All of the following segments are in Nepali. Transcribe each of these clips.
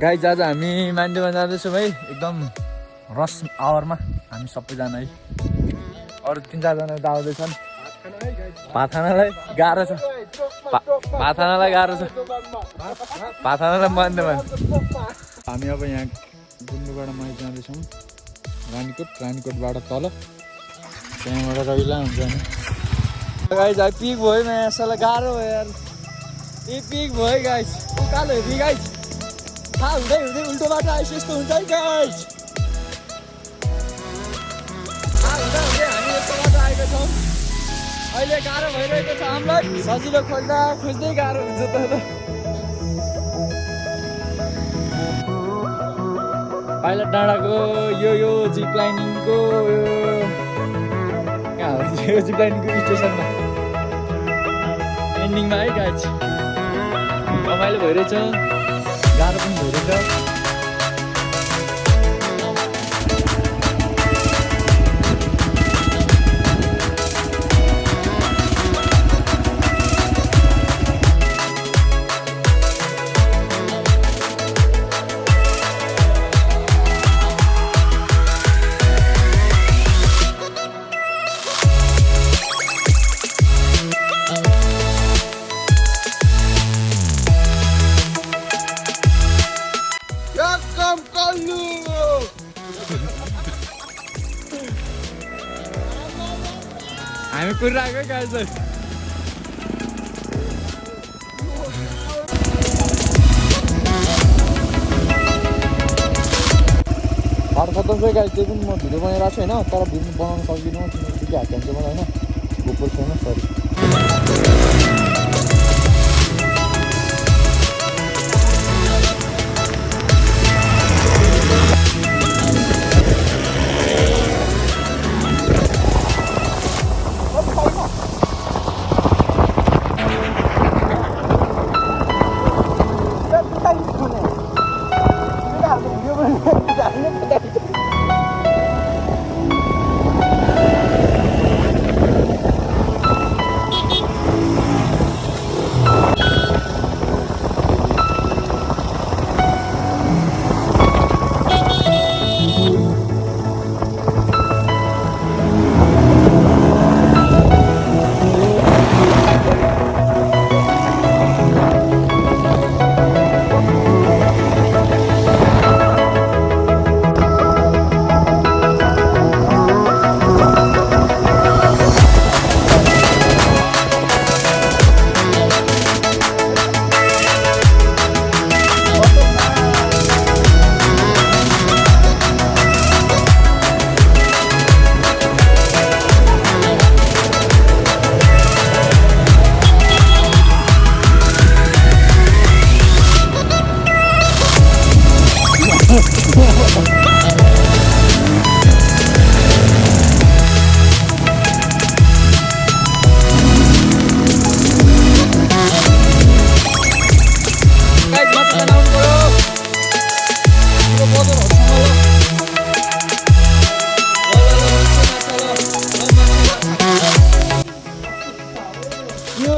गाइज आज हामी मानेदोभान जाँदैछौँ है, एकदम रस आवरमा हामी सबैजना है। अरू 3-4 जना आउँदैछन्। भात खानलाई गाह्रो छ, भात खानलाई गाह्रो छ, भात खानलाई मानेदोभान। हामी अब यहाँ गुन्डुबाट माइज जाँदैछौँ रानीकोटबाट तल, त्यहाँबाट रहिला हुन्छ नि। गाइज अब पिक भयो न, यसलाई गाह्रो भयो यार, ए पिक भयो गाइज, उकालो हेर्ने गाइज, थाहा हुँदै हुँदै उल्टो बाटो आएपछि यस्तो हुन्छ है गाइज। थाहा हुँदै हुँदै हामी यस्तो बाटो आएका छौँ, अहिले गाह्रो भइरहेको छ हामीलाई, सजिलो खोज्दा खोज्दै गाह्रो हुन्छ त। पाइलट डाँडाको यो जिप लाइनिङको कहाँ हो, यो जिप लाइनिङको स्टेसनमा एन्डिङमा है गाइज। रमाइलो भइरहेछ, गाह्रो पनि भइरहेछ। हामी कुरिरहेको गाइज। बाटो खत्तम छ गाइज, त्यो पनि म भिडियो बनाइरहेको छु होइन, तर भिडियो बनाउन सक्दिनँ किनकि हात हुन्छ मलाई होइन, गोप्रो छैन, सरी।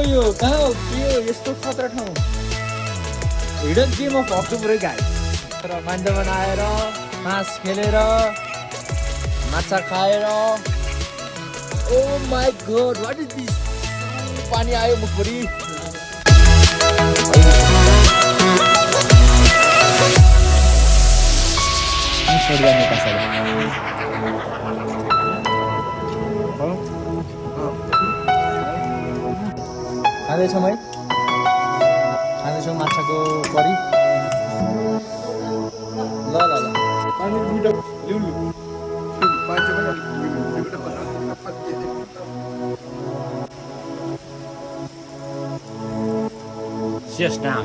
यो कहाँ हो, के हो यस्तो खतरा ठाउँ, hidden game of October guys. तर मानेदोभान आएर तास खेलेर माछा खाएर, oh my God what is this, पानी आयो मुखभरि। खाँदैछौँ है, खाँदैछौँ माछाको करी। ल ल ल just now.